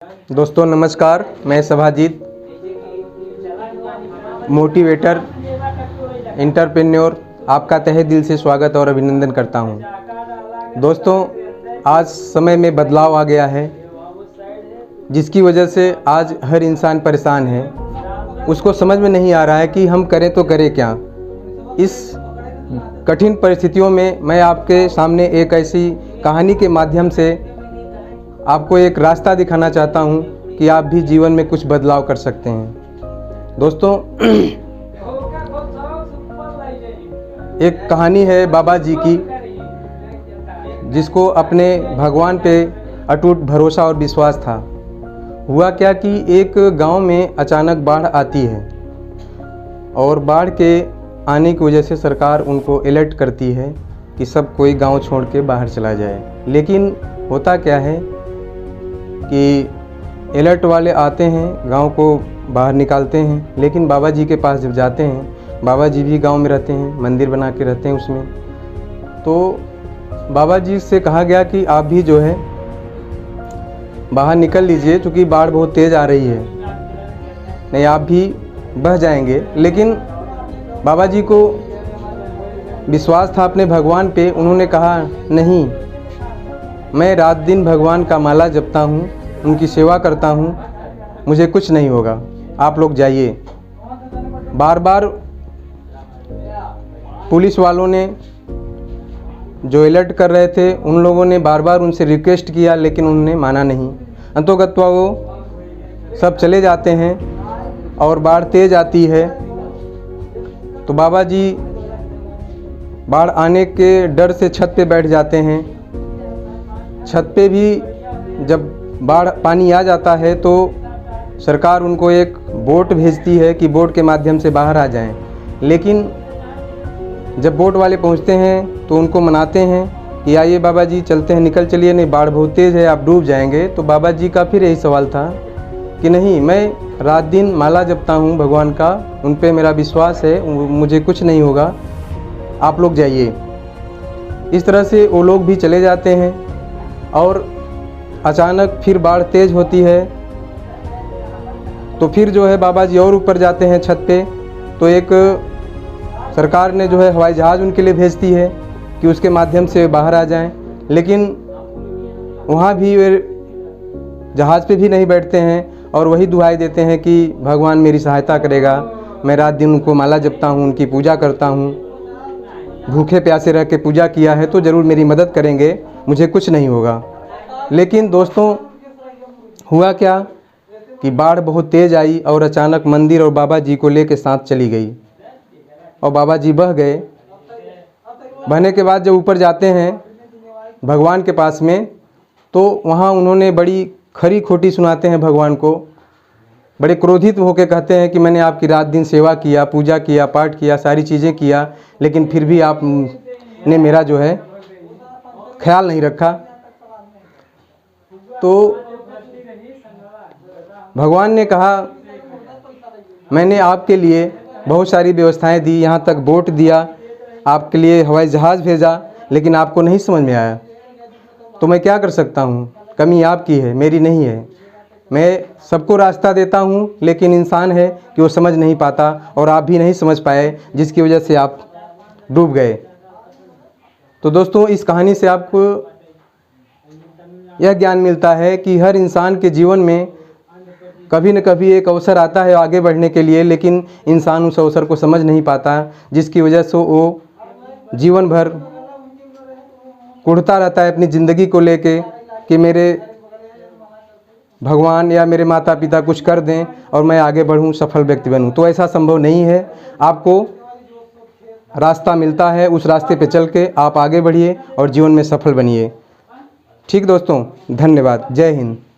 दोस्तों नमस्कार, मैं सभाजीत, मोटिवेटर, एंटरप्रेन्योर, आपका तहे दिल से स्वागत और अभिनंदन करता हूं। दोस्तों, आज समय में बदलाव आ गया है, जिसकी वजह से आज हर इंसान परेशान है। उसको समझ में नहीं आ रहा है कि हम करें तो करें क्या। इस कठिन परिस्थितियों में मैं आपके सामने एक ऐसी कहानी के माध्यम से आपको एक रास्ता दिखाना चाहता हूं कि आप भी जीवन में कुछ बदलाव कर सकते हैं। दोस्तों, एक कहानी है बाबा जी की, जिसको अपने भगवान पे अटूट भरोसा और विश्वास था। हुआ क्या कि एक गांव में अचानक बाढ़ आती है और बाढ़ के आने की वजह से सरकार उनको अलर्ट करती है कि सब कोई गांव छोड़ के बाहर चला जाए। लेकिन होता क्या है कि अलर्ट वाले आते हैं, गांव को बाहर निकालते हैं, लेकिन बाबा जी के पास जब जाते हैं, बाबा जी भी गांव में रहते हैं, मंदिर बना के रहते हैं उसमें। तो बाबा जी से कहा गया कि आप भी जो है बाहर निकल लीजिए, क्योंकि बाढ़ बहुत तेज़ आ रही है, नहीं आप भी बह जाएंगे। लेकिन बाबा जी को विश्वास था अपने भगवान पे। उन्होंने कहा, नहीं, मैं रात दिन भगवान का माला जपता हूँ, उनकी सेवा करता हूँ, मुझे कुछ नहीं होगा, आप लोग जाइए। बार बार पुलिस वालों ने जो अलर्ट कर रहे थे, उन लोगों ने बार बार उनसे रिक्वेस्ट किया, लेकिन उन्होंने माना नहीं। अंतोगत्वा वो सब चले जाते हैं और बाढ़ तेज आती है। तो बाबा जी बाढ़ आने के डर से छत पे बैठ जाते हैं। छत पे भी जब बाढ़ पानी आ जाता है तो सरकार उनको एक बोट भेजती है कि बोट के माध्यम से बाहर आ जाएं। लेकिन जब बोट वाले पहुंचते हैं तो उनको मनाते हैं कि आइए बाबा जी, चलते हैं, निकल चलिए, नहीं बाढ़ बहुत तेज़ है, आप डूब जाएंगे। तो बाबा जी का फिर यही सवाल था कि नहीं, मैं रात दिन माला जपता हूँ भगवान का, उन पे मेरा विश्वास है, मुझे कुछ नहीं होगा, आप लोग जाइए। इस तरह से वो लोग भी चले जाते हैं और अचानक फिर बाढ़ तेज़ होती है। तो फिर जो है बाबा जी और ऊपर जाते हैं छत पे। तो एक सरकार ने जो है हवाई जहाज़ उनके लिए भेजती है कि उसके माध्यम से बाहर आ जाएं। लेकिन वहाँ भी वे जहाज़ पे भी नहीं बैठते हैं और वही दुआई देते हैं कि भगवान मेरी सहायता करेगा, मैं रात दिन उनको माला जपता हूँ, उनकी पूजा करता हूँ, भूखे प्यासे रह के पूजा किया है तो ज़रूर मेरी मदद करेंगे, मुझे कुछ नहीं होगा। लेकिन दोस्तों, हुआ क्या कि बाढ़ बहुत तेज़ आई और अचानक मंदिर और बाबा जी को लेके साथ चली गई और बाबा जी बह गए। बहने के बाद जब ऊपर जाते हैं भगवान के पास में, तो वहाँ उन्होंने बड़ी खरी खोटी सुनाते हैं भगवान को। बड़े क्रोधित होकर कहते हैं कि मैंने आपकी रात दिन सेवा किया, पूजा किया, पाठ किया, सारी चीज़ें किया, लेकिन फिर भी आपने मेरा जो है ख्याल नहीं रखा। तो भगवान ने कहा, मैंने आपके लिए बहुत सारी व्यवस्थाएं दी, यहाँ तक बोट दिया, आपके लिए हवाई जहाज़ भेजा, लेकिन आपको नहीं समझ में आया। तो मैं क्या कर सकता हूँ, कमी आपकी है, मेरी नहीं है। मैं सबको रास्ता देता हूँ, लेकिन इंसान है कि वो समझ नहीं पाता, और आप भी नहीं समझ पाए, जिसकी वजह से आप डूब गए। तो दोस्तों, इस कहानी से आपको यह ज्ञान मिलता है कि हर इंसान के जीवन में कभी न कभी एक अवसर आता है आगे बढ़ने के लिए, लेकिन इंसान उस अवसर को समझ नहीं पाता, जिसकी वजह से वो जीवन भर कुढ़ता रहता है अपनी ज़िंदगी को लेके कि मेरे भगवान या मेरे माता पिता कुछ कर दें और मैं आगे बढ़ूं, सफल व्यक्ति बनूं। तो ऐसा संभव नहीं है। आपको रास्ता मिलता है, उस रास्ते पे चल के आप आगे बढ़िए और जीवन में सफल बनिए। ठीक दोस्तों, धन्यवाद। जय हिंद।